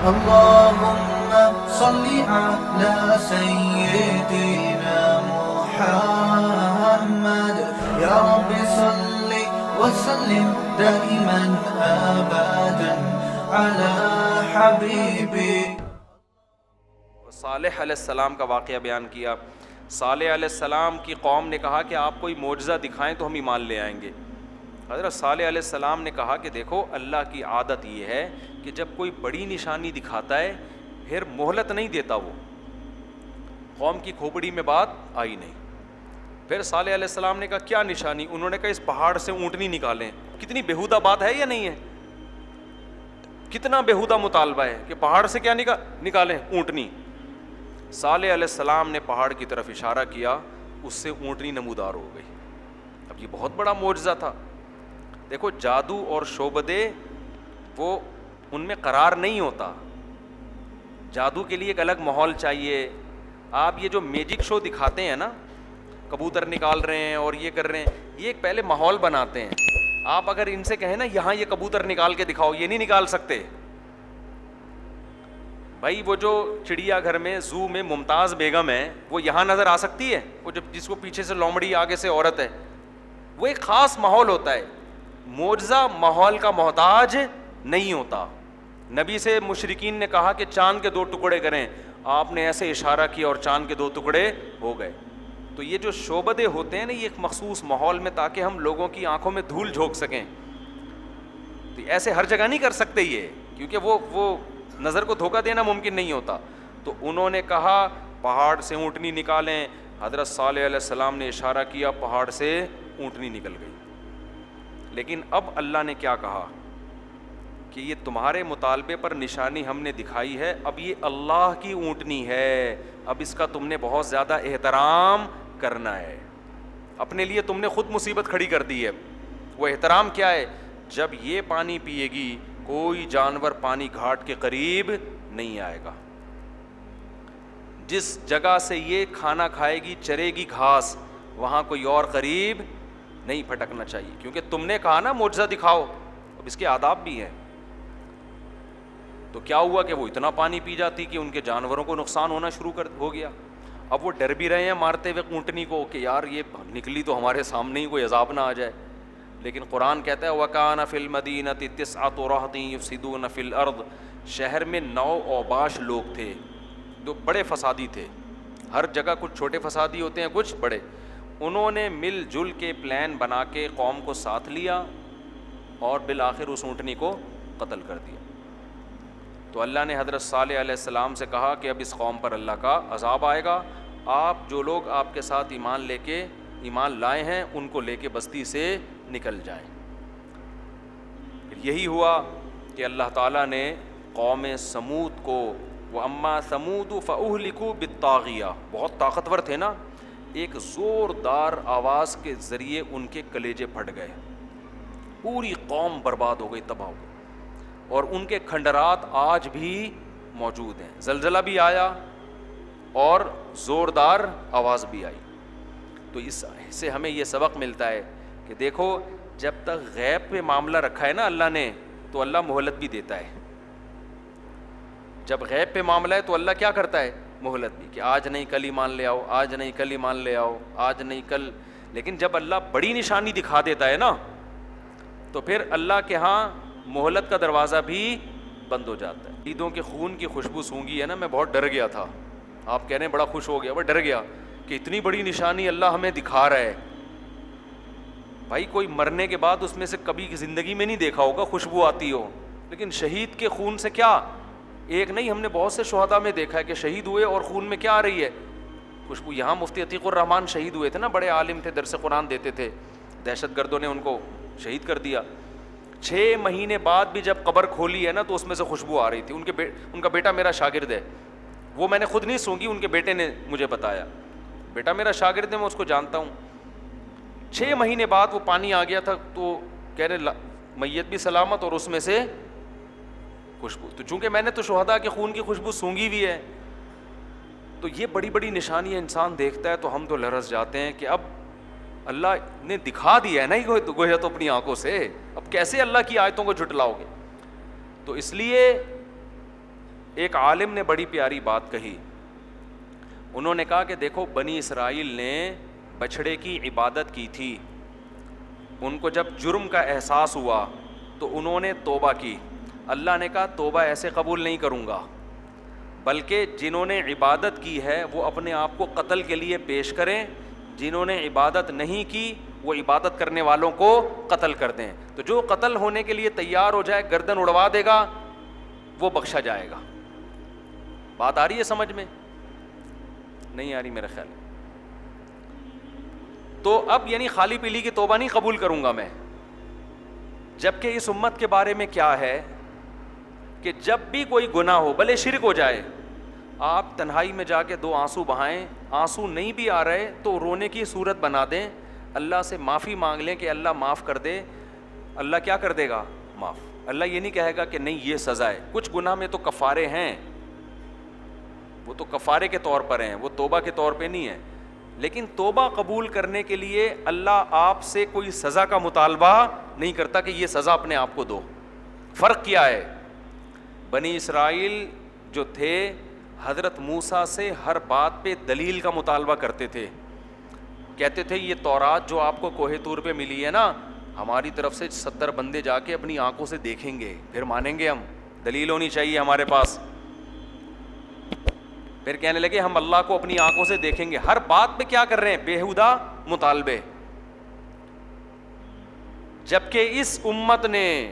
اللهم صل على سيدنا محمد يا رب صل وسلم دائما ابدا على حبيبك. صالح علیہ السلام کا واقعہ بیان کیا. صالح علیہ السلام کی قوم نے کہا کہ آپ کوئی معجزہ دکھائیں تو ہم ایمان لے آئیں گے. حضرت صالح علیہ السلام نے کہا کہ دیکھو اللہ کی عادت یہ ہے کہ جب کوئی بڑی نشانی دکھاتا ہے پھر مہلت نہیں دیتا. وہ قوم کی کھوپڑی میں بات آئی نہیں. پھر صالح علیہ السلام نے کہا کیا نشانی؟ انہوں نے کہا اس پہاڑ سے اونٹنی نکالیں. کتنی بےہودہ بات ہے یا نہیں ہے؟ کتنا بےہودہ مطالبہ ہے کہ پہاڑ سے کیا نکالیں؟ اونٹنی. صالح علیہ السلام نے پہاڑ کی طرف اشارہ کیا, اس سے اونٹنی نمودار ہو گئی. اب یہ بہت بڑا معجزہ تھا. دیکھو جادو اور شعبدے وہ ان میں قرار نہیں ہوتا. جادو کے لیے ایک الگ ماحول چاہیے. آپ یہ جو میجک شو دکھاتے ہیں نا, کبوتر نکال رہے ہیں اور یہ کر رہے ہیں, یہ ایک پہلے ماحول بناتے ہیں. آپ اگر ان سے کہیں نا یہاں یہ کبوتر نکال کے دکھاؤ, یہ نہیں نکال سکتے. بھائی وہ جو چڑیا گھر میں زو میں ممتاز بیگم ہے وہ یہاں نظر آ سکتی ہے؟ وہ جس کو پیچھے سے لومڑی آگے سے عورت ہے, وہ ایک خاص ماحول ہوتا ہے. معجزہ ماحول کا محتاج نہیں ہوتا. نبی سے مشرکین نے کہا کہ چاند کے 2 ٹکڑے کریں, آپ نے ایسے اشارہ کیا اور چاند کے 2 ٹکڑے ہو گئے. تو یہ جو شعبدے ہوتے ہیں نا, یہ ایک مخصوص ماحول میں, تاکہ ہم لوگوں کی آنکھوں میں دھول جھونک سکیں. تو ایسے ہر جگہ نہیں کر سکتے یہ, کیونکہ وہ نظر کو دھوکہ دینا ممکن نہیں ہوتا. تو انہوں نے کہا پہاڑ سے اونٹنی نکالیں. حضرت صالح علیہ السلام نے اشارہ کیا, پہاڑ سے اونٹنی نکل گئی. لیکن اب اللہ نے کیا کہا کہ یہ تمہارے مطالبے پر نشانی ہم نے دکھائی ہے, اب یہ اللہ کی اونٹنی ہے, اب اس کا تم نے بہت زیادہ احترام کرنا ہے. اپنے لیے تم نے خود مصیبت کھڑی کر دی ہے. وہ احترام کیا ہے؟ جب یہ پانی پیے گی کوئی جانور پانی گھاٹ کے قریب نہیں آئے گا. جس جگہ سے یہ کھانا کھائے گی, چرے گی گھاس, وہاں کوئی اور قریب نہیں پھٹکنا چاہیے, کیونکہ تم نے کہا نا معجزہ دکھاؤ. اب اس کے آداب بھی ہیں. تو کیا ہوا کہ وہ اتنا پانی پی جاتی کہ ان کے جانوروں کو نقصان ہونا شروع ہو گیا. اب وہ ڈر بھی رہے ہیں مارتے ہوئے اونٹنی کو کہ یار یہ نکلی تو ہمارے سامنے ہی کوئی عذاب نہ آ جائے. لیکن قرآن کہتا ہے وَكَانَ فِي الْمَدِينَةِ 9 رَهْطٍ يُفْسِدُونَ فِي الْأَرْضِ. شہر میں 9 اوباش لوگ تھے جو بڑے فسادی تھے. ہر جگہ کچھ چھوٹے فسادی ہوتے ہیں, کچھ بڑے. انہوں نے مل جل کے پلان بنا کے قوم کو ساتھ لیا اور بالآخر اس اونٹنی کو قتل کر دیا. تو اللہ نے حضرت صالح علیہ السلام سے کہا کہ اب اس قوم پر اللہ کا عذاب آئے گا. آپ جو لوگ آپ کے ساتھ ایمان لائے ہیں ان کو لے کے بستی سے نکل جائیں. یہی ہوا کہ اللہ تعالیٰ نے قوم سمود کو, وَأَمَّا ثَمُودُ فَأُهْلِكُوا بِالطَّاغِيَةِ, بہت طاقتور تھے نا, ایک زوردار آواز کے ذریعے ان کے کلیجے پھٹ گئے, پوری قوم برباد ہو گئی, تباہ ہو گئی. اور ان کے کھنڈرات آج بھی موجود ہیں. زلزلہ بھی آیا اور زوردار آواز بھی آئی. تو اس سے ہمیں یہ سبق ملتا ہے کہ دیکھو جب تک غیب پہ معاملہ رکھا ہے نا اللہ نے, تو اللہ مہلت بھی دیتا ہے. جب غیب پہ معاملہ ہے تو اللہ کیا کرتا ہے؟ مہلت بھی, کہ آج نہیں کل ایمان لے آؤ, آج نہیں کل ایمان لے آؤ, آج نہیں کل. لیکن جب اللہ بڑی نشانی دکھا دیتا ہے نا, تو پھر اللہ کے ہاں مہلت کا دروازہ بھی بند ہو جاتا ہے. عیدوں کے خون کی خوشبو سونگھی ہے نا, میں بہت ڈر گیا تھا. آپ کہہ رہے ہیں بڑا خوش ہو گیا, وہ ڈر گیا کہ اتنی بڑی نشانی اللہ ہمیں دکھا رہا ہے. بھائی کوئی مرنے کے بعد اس میں سے کبھی زندگی میں نہیں دیکھا ہوگا خوشبو آتی ہو, لیکن شہید کے خون سے کیا, ایک نہیں ہم نے بہت سے شہداء میں دیکھا ہے کہ شہید ہوئے اور خون میں کیا آ رہی ہے؟ خوشبو. یہاں مفتی عتیق الرحمان شہید ہوئے تھے نا, بڑے عالم تھے, درس قرآن دیتے تھے, دہشت گردوں نے ان کو شہید کر دیا. 6 مہینے بعد بھی جب قبر کھولی ہے نا تو اس میں سے خوشبو آ رہی تھی. ان کا بیٹا میرا شاگرد ہے, وہ میں نے خود نہیں سونگھی, ان کے بیٹے نے مجھے بتایا. بیٹا میرا شاگرد ہے, میں اس کو جانتا ہوں. 6 مہینے بعد وہ پانی آ گیا تھا, تو کہہ رہے میت بھی سلامت اور اس میں سے خوشبو. تو چونکہ میں نے تو شہداء کے خون کی خوشبو سونگھی ہوئی ہے, تو یہ بڑی بڑی نشانیاں انسان دیکھتا ہے تو ہم تو لرز جاتے ہیں کہ اب اللہ نے دکھا دیا ہے نا گویا تو اپنی آنکھوں سے, اب کیسے اللہ کی آیتوں کو جھٹلاؤ گے؟ تو اس لیے ایک عالم نے بڑی پیاری بات کہی. انہوں نے کہا کہ دیکھو بنی اسرائیل نے بچھڑے کی عبادت کی تھی, ان کو جب جرم کا احساس ہوا تو انہوں نے توبہ کی. اللہ نے کہا توبہ ایسے قبول نہیں کروں گا, بلکہ جنہوں نے عبادت کی ہے وہ اپنے آپ کو قتل کے لیے پیش کریں, جنہوں نے عبادت نہیں کی وہ عبادت کرنے والوں کو قتل کر دیں. تو جو قتل ہونے کے لیے تیار ہو جائے, گردن اڑوا دے گا, وہ بخشا جائے گا. بات آ رہی ہے سمجھ میں؟ نہیں آ رہی میرا خیال ہے. تو اب یعنی خالی پیلی کی توبہ نہیں قبول کروں گا میں. جبکہ اس امت کے بارے میں کیا ہے کہ جب بھی کوئی گناہ ہو, بھلے شرک ہو جائے, آپ تنہائی میں جا کے 2 آنسو بہائیں, آنسو نہیں بھی آ رہے تو رونے کی صورت بنا دیں, اللہ سے معافی مانگ لیں کہ اللہ معاف کر دے. اللہ کیا کر دے گا؟ معاف. اللہ یہ نہیں کہے گا کہ نہیں یہ سزا ہے. کچھ گناہ میں تو کفارے ہیں, وہ تو کفارے کے طور پر ہیں, وہ توبہ کے طور پہ نہیں ہے. لیکن توبہ قبول کرنے کے لیے اللہ آپ سے کوئی سزا کا مطالبہ نہیں کرتا کہ یہ سزا اپنے آپ کو دو. فرق کیا ہے؟ بنی اسرائیل جو تھے حضرت موسیٰ سے ہر بات پہ دلیل کا مطالبہ کرتے تھے. کہتے تھے یہ تورات جو آپ کو کوہ طور پہ ملی ہے نا, ہماری طرف سے 70 بندے جا کے اپنی آنکھوں سے دیکھیں گے, پھر مانیں گے ہم, دلیل ہونی چاہیے ہمارے پاس. پھر کہنے لگے ہم اللہ کو اپنی آنکھوں سے دیکھیں گے. ہر بات پہ کیا کر رہے ہیں؟ بےہودہ مطالبے. جبکہ اس امت نے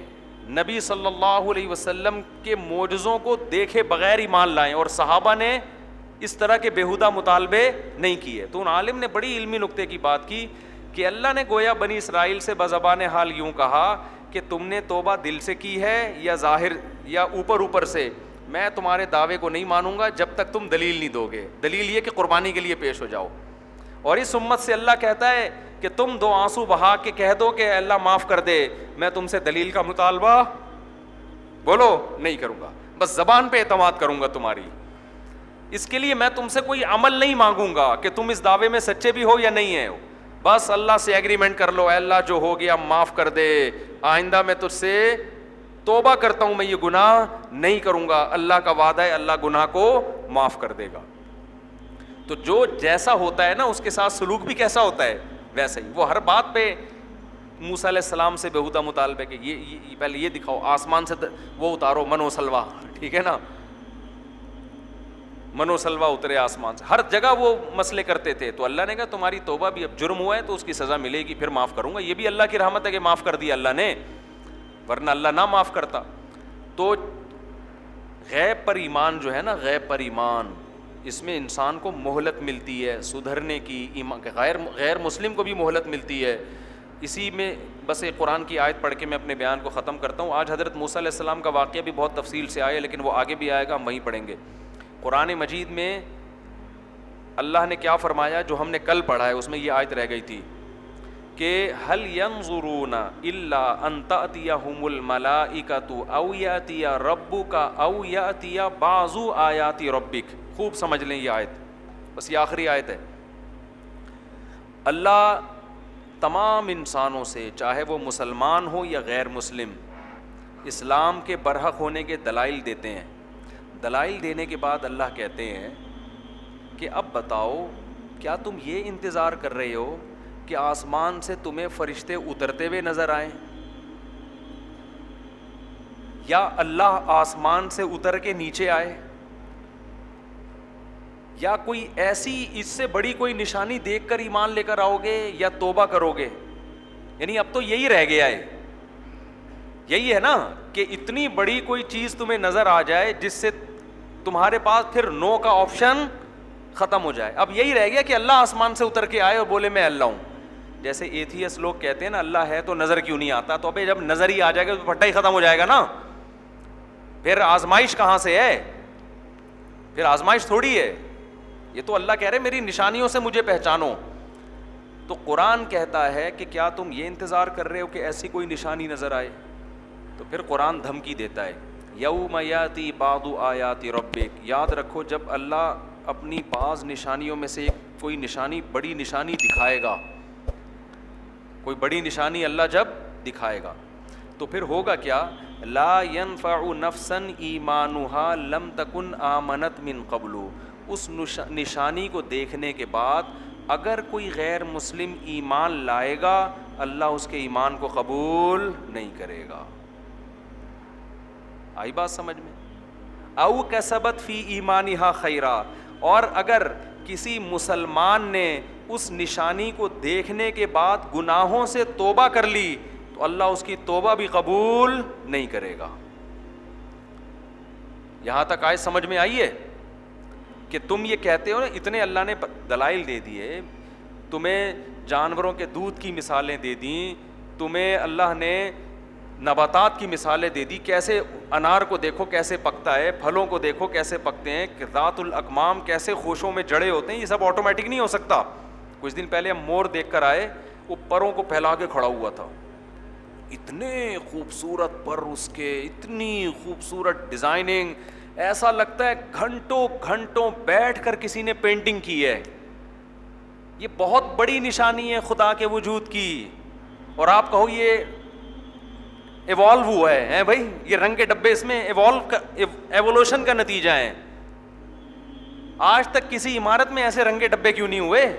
نبی صلی اللہ علیہ وسلم کے معجزوں کو دیکھے بغیر ایمان لائے, اور صحابہ نے اس طرح کے بےہودہ مطالبے نہیں کیے. تو ان عالم نے بڑی علمی نقطے کی بات کی کہ اللہ نے گویا بنی اسرائیل سے بزبان حال یوں کہا کہ تم نے توبہ دل سے کی ہے یا ظاہر یا اوپر سے, میں تمہارے دعوے کو نہیں مانوں گا جب تک تم دلیل نہیں دو گے. دلیل یہ کہ قربانی کے لیے پیش ہو جاؤ. اور اس امت سے اللہ کہتا ہے کہ تم 2 آنسو بہا کے کہہ دو کہ اللہ معاف کر دے, میں تم سے دلیل کا مطالبہ بولو نہیں کروں گا, بس زبان پہ اعتماد کروں گا تمہاری. اس کے لیے میں تم سے کوئی عمل نہیں مانگوں گا کہ تم اس دعوے میں سچے بھی ہو یا نہیں ہے. بس اللہ سے ایگریمنٹ کر لو, اے اللہ جو ہو گیا معاف کر دے, آئندہ میں تجھ سے توبہ کرتا ہوں, میں یہ گناہ نہیں کروں گا. اللہ کا وعدہ ہے اللہ گناہ کو معاف کر دے گا. تو جو جیسا ہوتا ہے نا اس کے ساتھ سلوک بھی کیسا ہوتا ہے ویسا ہی. وہ ہر بات پہ موسیٰ علیہ السلام سے بےہودہ مطالبے کہ یہ پہلے یہ دکھاؤ, آسمان سے وہ اتارو من و سلوا, ٹھیک ہے نا, من و سلوا اترے آسمان سے. ہر جگہ وہ مسئلے کرتے تھے. تو اللہ نے کہا تمہاری توبہ بھی اب جرم ہوا ہے تو اس کی سزا ملے گی, پھر معاف کروں گا. یہ بھی اللہ کی رحمت ہے کہ معاف کر دیا اللہ نے, ورنہ اللہ نہ معاف کرتا. تو غیب پر ایمان جو ہے نا, غیب پر ایمان, اس میں انسان کو مہلت ملتی ہے سدھرنے کی. غیر مسلم کو بھی مہلت ملتی ہے. اسی میں بس ایک قرآن کی آیت پڑھ کے میں اپنے بیان کو ختم کرتا ہوں. آج حضرت موسیٰ علیہ السلام کا واقعہ بھی بہت تفصیل سے آیا, لیکن وہ آگے بھی آئے گا, ہم وہیں پڑھیں گے. قرآن مجید میں اللہ نے کیا فرمایا جو ہم نے کل پڑھا ہے, اس میں یہ آیت رہ گئی تھی کہ هل ينظرون الا ان تأتيهم الملائکۃ او یأتی ربک او یأتی بعض آیات ربک. خوب سمجھ لیں یہ آیت, بس یہ آخری آیت ہے. اللہ تمام انسانوں سے, چاہے وہ مسلمان ہو یا غیر مسلم, اسلام کے برحق ہونے کے دلائل دیتے ہیں. دلائل دینے کے بعد اللہ کہتے ہیں کہ اب بتاؤ کیا تم یہ انتظار کر رہے ہو کہ آسمان سے تمہیں فرشتے اترتے ہوئے نظر آئیں, یا اللہ آسمان سے اتر کے نیچے آئے, یا کوئی ایسی اس سے بڑی کوئی نشانی دیکھ کر ایمان لے کر آؤ گے یا توبہ کرو گے؟ یعنی اب تو یہی رہ گیا ہے, یہی ہے نا کہ اتنی بڑی کوئی چیز تمہیں نظر آ جائے جس سے تمہارے پاس پھر نو کا آپشن ختم ہو جائے. اب یہی رہ گیا کہ اللہ آسمان سے اتر کے آئے اور بولے میں اللہ ہوں. جیسے ایتھیس لوگ کہتے ہیں نا اللہ ہے تو نظر کیوں نہیں آتا, تو ابھی جب نظر ہی آ جائے گا تو پھٹا ہی ختم ہو جائے گا نا. پھر آزمائش کہاں سے ہے؟ پھر آزمائش تھوڑی ہے. یہ تو اللہ کہہ رہے میری نشانیوں سے مجھے پہچانو. تو قرآن کہتا ہے کہ کیا تم یہ انتظار کر رہے ہو کہ ایسی کوئی نشانی نظر آئے؟ تو پھر قرآن دھمکی دیتا ہے یوم یاتی بعض آیات ربک. یاد رکھو جب اللہ اپنی بعض نشانیوں میں سے کوئی نشانی, بڑی نشانی دکھائے گا, کوئی بڑی نشانی اللہ جب دکھائے گا, تو پھر ہوگا کیا؟ لا ينفع نفسا ایمانها لم تکن آمنت من قبل. اس نشانی کو دیکھنے کے بعد اگر کوئی غیر مسلم ایمان لائے گا اللہ اس کے ایمان کو قبول نہیں کرے گا. آئی بات سمجھ میں؟ او کسبت فی ایمانہا خیرا، اور اگر کسی مسلمان نے اس نشانی کو دیکھنے کے بعد گناہوں سے توبہ کر لی تو اللہ اس کی توبہ بھی قبول نہیں کرے گا. یہاں تک آیت سمجھ میں آئی ہے کہ تم یہ کہتے ہو نا، اتنے اللہ نے دلائل دے دیے، تمہیں جانوروں کے دودھ کی مثالیں دے دیں، تمہیں اللہ نے نباتات کی مثالیں دے دی، کیسے انار کو دیکھو کیسے پکتا ہے، پھلوں کو دیکھو کیسے پکتے ہیں، ذات الاکمام کیسے خوشوں میں جڑے ہوتے ہیں. یہ سب آٹومیٹک نہیں ہو سکتا. کچھ دن پہلے ہم مور دیکھ کر آئے، وہ پروں کو پھیلا کے کھڑا ہوا تھا، اتنے خوبصورت پر اس کے، اتنی خوبصورت ڈیزائننگ، ایسا لگتا ہے گھنٹوں گھنٹوں بیٹھ کر کسی نے پینٹنگ کی ہے. یہ بہت بڑی نشانی ہے خدا کے وجود کی. اور آپ کہو یہ ایوالو ہوا ہے بھائی، یہ رنگ کے ڈبے اس میں ایوولوشن کا نتیجہ ہے. آج تک کسی عمارت میں ایسے رنگ کے ڈبے کیوں نہیں ہوئے؟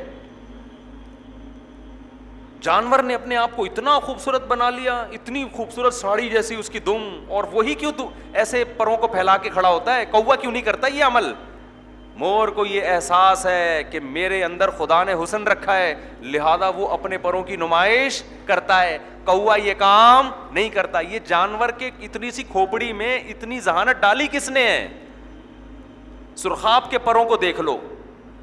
جانور نے اپنے آپ کو اتنا خوبصورت بنا لیا، اتنی خوبصورت ساڑی جیسی اس کی دم، اور وہی کیوں تو ایسے پروں کو پھیلا کے کھڑا ہوتا ہے؟ کوا کیوں نہیں کرتا یہ عمل؟ مور کو یہ احساس ہے کہ میرے اندر خدا نے حسن رکھا ہے، لہذا وہ اپنے پروں کی نمائش کرتا ہے. کوا یہ کام نہیں کرتا. یہ جانور کے اتنی سی کھوپڑی میں اتنی ذہانت ڈالی کس نے ہے؟ سرخاب کے پروں کو دیکھ لو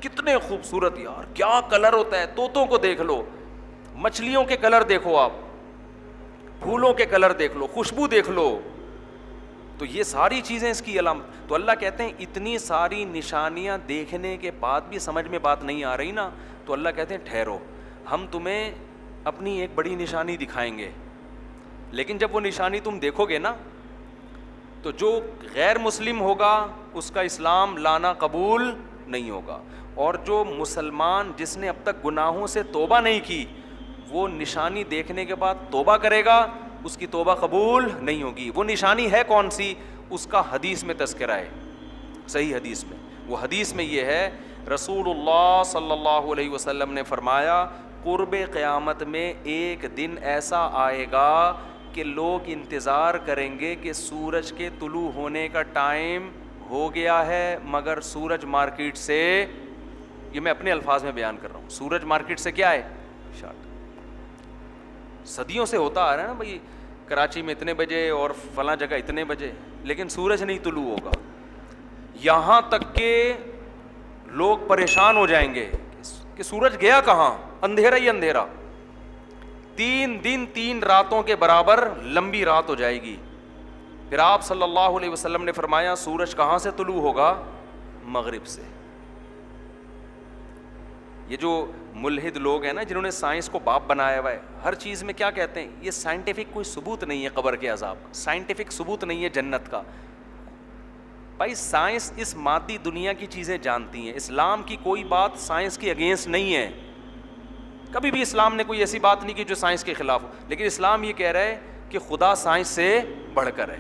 کتنے خوبصورت یار، کیا کلر ہوتا ہے. طوطوں کو دیکھ لو، مچھلیوں کے کلر دیکھو، آپ پھولوں کے کلر دیکھ لو، خوشبو دیکھ لو. تو یہ ساری چیزیں اس کی علامت. تو اللہ کہتے ہیں اتنی ساری نشانیاں دیکھنے کے بعد بھی سمجھ میں بات نہیں آ رہی نا، تو اللہ کہتے ہیں ٹھہرو، ہم تمہیں اپنی ایک بڑی نشانی دکھائیں گے. لیکن جب وہ نشانی تم دیکھو گے نا تو جو غیر مسلم ہوگا اس کا اسلام لانا قبول نہیں ہوگا، اور جو مسلمان جس نے اب تک گناہوں سے توبہ نہیں کی وہ نشانی دیکھنے کے بعد توبہ کرے گا، اس کی توبہ قبول نہیں ہوگی. وہ نشانی ہے کون سی؟ اس کا حدیث میں تذکرہ ہے، صحیح حدیث میں. وہ حدیث میں یہ ہے، رسول اللہ صلی اللہ علیہ وسلم نے فرمایا قرب قیامت میں ایک دن ایسا آئے گا کہ لوگ انتظار کریں گے کہ سورج کے طلوع ہونے کا ٹائم ہو گیا ہے، مگر سورج مارکیٹ سے، یہ میں اپنے الفاظ میں بیان کر رہا ہوں، سورج مارکیٹ سے کیا ہے؟ شارٹ. صدیوں سے ہوتا آ رہا ہے نا بھائی، کراچی میں اتنے بجے اور فلاں جگہ اتنے بجے، لیکن سورج نہیں طلوع ہوگا. یہاں تک کہ لوگ پریشان ہو جائیں گے کہ سورج گیا کہاں، اندھیرا ہی اندھیرا. 3 دن 3 راتوں کے برابر لمبی رات ہو جائے گی. پھر آپ صلی اللہ علیہ وسلم نے فرمایا سورج کہاں سے طلوع ہوگا؟ مغرب سے. یہ جو ملحد لوگ ہیں نا جنہوں نے سائنس کو باپ بنایا ہوا ہے، ہر چیز میں کیا کہتے ہیں؟ یہ سائنٹیفک کوئی ثبوت نہیں ہے قبر کے عذاب کا، سائنٹیفک ثبوت نہیں ہے جنت کا. بھائی سائنس اس مادی دنیا کی چیزیں جانتی ہیں، اسلام کی کوئی بات سائنس کی اگینسٹ نہیں ہے. کبھی بھی اسلام نے کوئی ایسی بات نہیں کی جو سائنس کے خلاف ہو، لیکن اسلام یہ کہہ رہا ہے کہ خدا سائنس سے بڑھ کر ہے.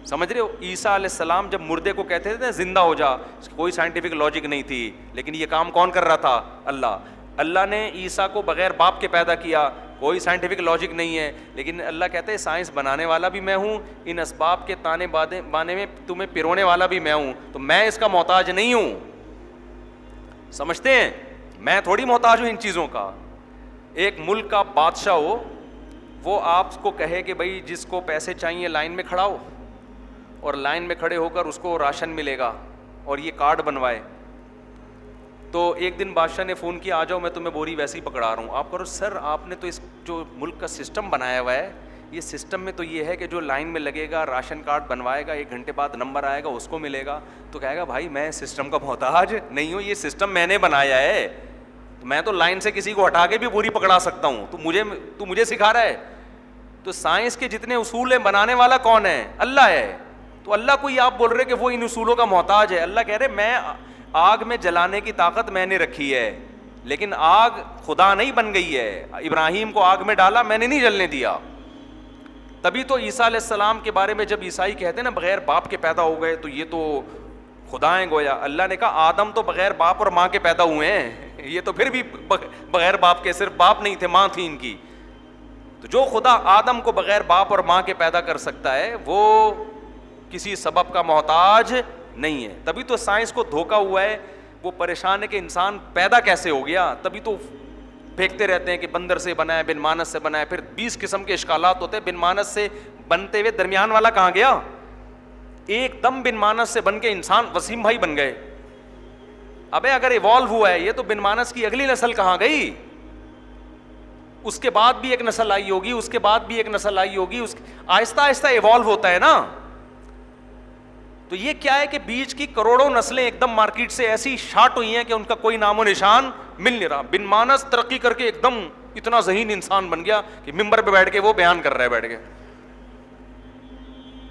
سمجھ رہے ہو؟ عیسیٰ علیہ السلام جب مردے کو کہتے تھے زندہ ہو جا، کوئی سائنٹیفک لاجک نہیں تھی، لیکن یہ کام کون کر رہا تھا؟ اللہ. اللہ نے عیسیٰ کو بغیر باپ کے پیدا کیا، کوئی سائنٹیفک لاجک نہیں ہے، لیکن اللہ کہتے ہیں سائنس بنانے والا بھی میں ہوں، ان اسباب کے تانے بانے میں تمہیں پرونے والا بھی میں ہوں، تو میں اس کا محتاج نہیں ہوں. سمجھتے ہیں؟ میں تھوڑی محتاج ہوں ان چیزوں کا. ایک ملک کا بادشاہ ہو، وہ آپ کو کہے کہ بھائی جس کو پیسے چاہیے لائن میں کھڑا ہو، اور لائن میں کھڑے ہو کر اس کو راشن ملے گا اور یہ کارڈ بنوائے. تو ایک دن بادشاہ نے فون کیا آ جاؤ میں تمہیں بوری ویسے ہی پکڑا رہا ہوں. آپ کرو سر آپ نے تو اس جو ملک کا سسٹم بنایا ہوا ہے، یہ سسٹم میں تو یہ ہے کہ جو لائن میں لگے گا راشن کارڈ بنوائے گا 1 گھنٹے بعد نمبر آئے گا اس کو ملے گا. تو کہے گا بھائی میں سسٹم کا محتاج نہیں ہوں، یہ سسٹم میں نے بنایا ہے، تو میں تو لائن سے کسی کو ہٹا کے بھی بوری پکڑا سکتا ہوں، تو مجھے سکھا رہا ہے. تو سائنس کے جتنے اصول ہیں بنانے والا کون ہے؟ اللہ ہے. تو اللہ کو یہ آپ بول رہے کہ وہ ان اصولوں کا محتاج ہے. اللہ کہہ رہے میں آگ میں جلانے کی طاقت میں نے رکھی ہے، لیکن آگ خدا نہیں بن گئی ہے. ابراہیم کو آگ میں ڈالا، میں نے نہیں جلنے دیا. تبھی تو عیسیٰ علیہ السلام کے بارے میں جب عیسائی کہتے ہیں نا بغیر باپ کے پیدا ہو گئے تو یہ تو خدا ہیں گویا. اللہ نے کہا آدم تو بغیر باپ اور ماں کے پیدا ہوئے ہیں, یہ تو پھر بھی بغیر باپ کے, صرف باپ نہیں تھے ماں تھی ان کی. تو جو خدا آدم کو بغیر باپ اور ماں کے پیدا کر سکتا ہے وہ کسی سبب کا محتاج نہیں ہے. تبھی تو سائنس کو دھوکا ہوا ہے, وہ پریشان ہے کہ انسان پیدا کیسے ہو گیا. تبھی تو پھینکتے رہتے ہیں کہ بندر سے بنا ہے, بن مانس سے بنا ہے, پھر 20 قسم کے اشکالات ہوتے ہیں. بن مانس سے بنتے ہوئے درمیان والا کہاں گیا؟ ایک دم بن مانس سے بن کے انسان وسیم بھائی بن گئے. ابے اگر ایوالو ہوا ہے یہ تو بن مانس کی اگلی نسل کہاں گئی؟ اس کے بعد بھی ایک نسل آئی ہوگی, اس کے بعد بھی ایک نسل آئی ہوگی, آہستہ آہستہ ایوالو ہوتا ہے نا. تو یہ کیا ہے کہ بیچ کی کروڑوں نسلیں ایک دم مارکیٹ سے ایسی شارٹ ہوئی ہیں کہ ان کا کوئی نام و نشان مل نہیں رہا. بن مانس ترقی کر کے ایک دم اتنا ذہین انسان بن گیا کہ ممبر پہ بیٹھ کے وہ بیان کر رہا ہے بیٹھ کے.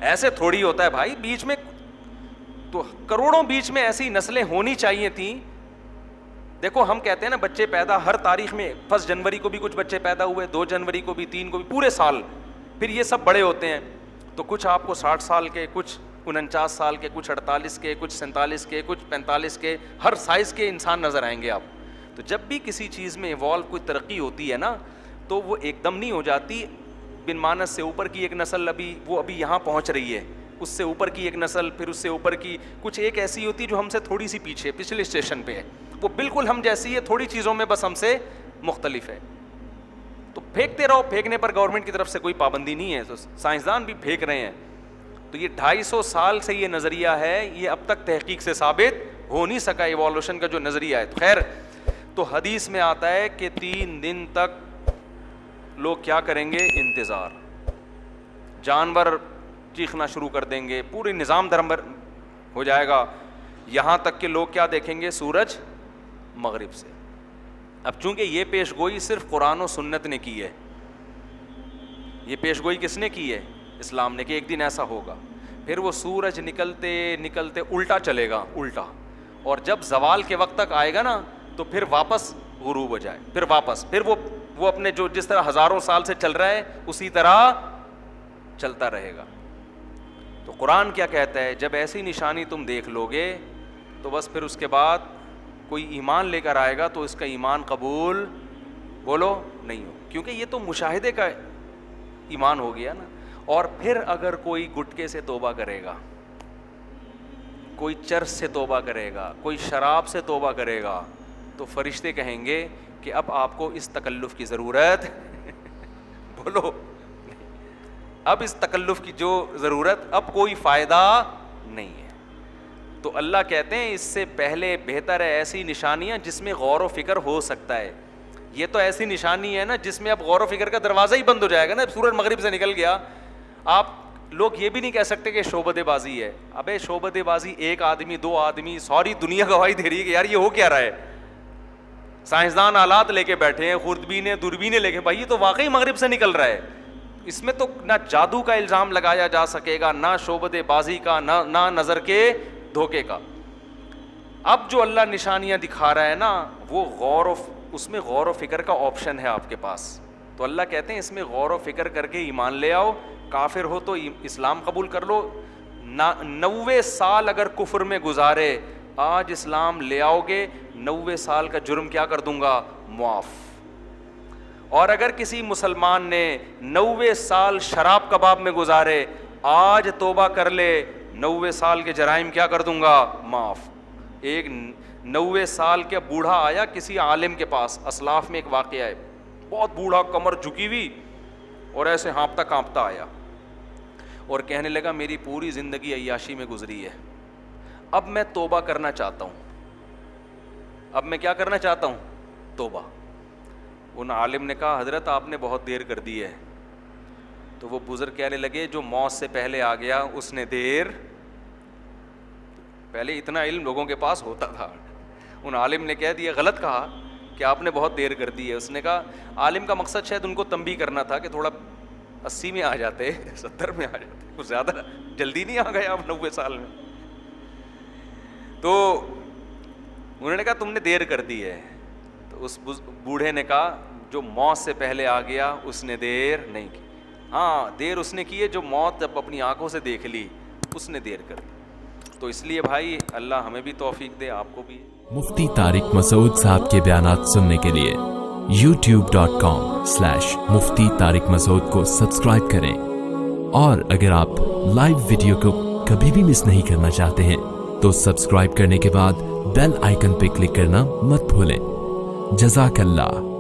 ایسے تھوڑی ہوتا ہے بھائی, بیچ میں تو کروڑوں بیچ میں ایسی نسلیں ہونی چاہیے تھیں. دیکھو ہم کہتے ہیں نا بچے پیدا ہر تاریخ میں, 1 جنوری کو بھی کچھ بچے پیدا ہوئے, 2 جنوری کو بھی, 3 کو بھی, پورے سال. پھر یہ سب بڑے ہوتے ہیں تو کچھ آپ کو 60 سال کے, کچھ 49 سال کے, کچھ 48 کے, کچھ 47 کے, کچھ 45 کے, ہر سائز کے انسان نظر آئیں گے آپ. تو جب بھی کسی چیز میں ایوالو کوئی ترقی ہوتی ہے نا تو وہ ایک دم نہیں ہو جاتی. بن مانس سے اوپر کی ایک نسل ابھی یہاں پہنچ رہی ہے, اس سے اوپر کی ایک نسل, پھر اس سے اوپر کی کچھ ایک ایسی ہوتی ہے جو ہم سے تھوڑی سی پیچھے پچھلے اسٹیشن پہ ہے, وہ بالکل ہم جیسی ہے, تھوڑی چیزوں میں بس ہم سے مختلف ہے. تو پھینکتے رہو, پھینکنے پر گورنمنٹ کی طرف سے کوئی پابندی نہیں ہے, تو سائنسدان بھی پھینک رہے ہیں. تو یہ 250 سال سے یہ نظریہ ہے, یہ اب تک تحقیق سے ثابت ہو نہیں سکا ایوالوشن کا جو نظریہ ہے. تو خیر, تو حدیث میں آتا ہے کہ 3 دن تک لوگ کیا کریں گے؟ انتظار. جانور چیخنا شروع کر دیں گے, پوری نظام دھرم ہو جائے گا, یہاں تک کہ لوگ کیا دیکھیں گے؟ سورج مغرب سے. اب چونکہ یہ پیش گوئی صرف قرآن و سنت نے کی ہے, یہ پیش گوئی کس نے کی ہے؟ اسلام نے, کہ ایک دن ایسا ہوگا. پھر وہ سورج نکلتے نکلتے الٹا چلے گا, الٹا, اور جب زوال کے وقت تک آئے گا نا تو پھر واپس غروب ہو جائے, پھر واپس, پھر وہ اپنے جو جس طرح ہزاروں سال سے چل رہا ہے اسی طرح چلتا رہے گا. تو قرآن کیا کہتا ہے؟ جب ایسی نشانی تم دیکھ لو گے تو بس پھر اس کے بعد کوئی ایمان لے کر آئے گا تو اس کا ایمان قبول بولو نہیں ہو, کیونکہ یہ تو مشاہدے کا ایمان ہو گیا نا. اور پھر اگر کوئی گٹکے سے توبہ کرے گا, کوئی چرس سے توبہ کرے گا, کوئی شراب سے توبہ کرے گا, تو فرشتے کہیں گے کہ اب آپ کو اس تکلف کی ضرورت بولو, اب اس تکلف کی جو ضرورت, اب کوئی فائدہ نہیں ہے. تو اللہ کہتے ہیں اس سے پہلے بہتر ہے ایسی نشانیاں جس میں غور و فکر ہو سکتا ہے. یہ تو ایسی نشانی ہے نا جس میں اب غور و فکر کا دروازہ ہی بند ہو جائے گا نا. سورج مغرب سے نکل گیا, آپ لوگ یہ بھی نہیں کہہ سکتے کہ شعبدے بازی ہے. ابے شعبدے بازی 1 آدمی 2 آدمی, ساری دنیا گواہی دے رہی ہے کہ یار یہ ہو کیا رہا ہے. سائنسدان آلات لے کے بیٹھے ہیں, خوردبینیں دوربینیں لے کے, بھائی یہ تو واقعی مغرب سے نکل رہا ہے. اس میں تو نہ جادو کا الزام لگایا جا سکے گا, نہ شعبدے بازی کا, نہ نظر کے دھوکے کا. اب جو اللہ نشانیاں دکھا رہا ہے نا وہ اس میں غور و فکر کا آپشن ہے آپ کے پاس. تو اللہ کہتے ہیں اس میں غور و فکر کر کے ایمان لے آؤ. کافر ہو تو اسلام قبول کر لو, 90 سال اگر کفر میں گزارے, آج اسلام لے آؤ گے 90 سال کا جرم کیا کر دوں گا؟ معاف. اور اگر کسی مسلمان نے 90 سال شراب کباب میں گزارے, آج توبہ کر لے, 90 سال کے جرائم کیا کر دوں گا؟ معاف. ایک 90 سال کے بوڑھا آیا کسی عالم کے پاس, اسلاف میں ایک واقعہ ہے, بہت بوڑھا, کمر جھکی ہوئی, اور ایسے ہانپتا کانپتا آیا اور کہنے لگا میری پوری زندگی عیاشی میں گزری ہے, اب میں توبہ کرنا چاہتا ہوں. اب میں کیا کرنا چاہتا ہوں؟ توبہ. ان عالم نے کہا حضرت آپ نے بہت دیر کر دی ہے. تو وہ بزرگ کہنے لگے جو موت سے پہلے آ گیا اس نے دیر, پہلے اتنا علم لوگوں کے پاس ہوتا تھا. ان عالم نے کہہ دیا, غلط کہا کہ آپ نے بہت دیر کر دی ہے. اس نے کہا, عالم کا مقصد شاید ان کو تنبیہ کرنا تھا کہ تھوڑا 80 میں آ جاتے, 70 میں آ جاتے, کچھ زیادہ جلدی نہیں آ گئے آپ 90 سال میں. تو انہوں نے کہا تم نے دیر کر دی ہے. تو اس بوڑھے نے کہا جو موت سے پہلے آ گیا اس نے دیر نہیں کی. ہاں دیر اس نے کی ہے جو موت جب اپنی آنکھوں سے دیکھ لی اس نے دیر کر دی. تو اس لیے بھائی اللہ ہمیں بھی توفیق دے, آپ کو بھی. مفتی طارق مسعود صاحب کے بیانات سننے کے لیے youtube.com/مفتی طارق مسعود کو سبسکرائب کریں, اور اگر آپ لائیو ویڈیو کو کبھی بھی مس نہیں کرنا چاہتے ہیں تو سبسکرائب کرنے کے بعد بیل آئیکن پہ کلک کرنا مت بھولیں. جزاک اللہ.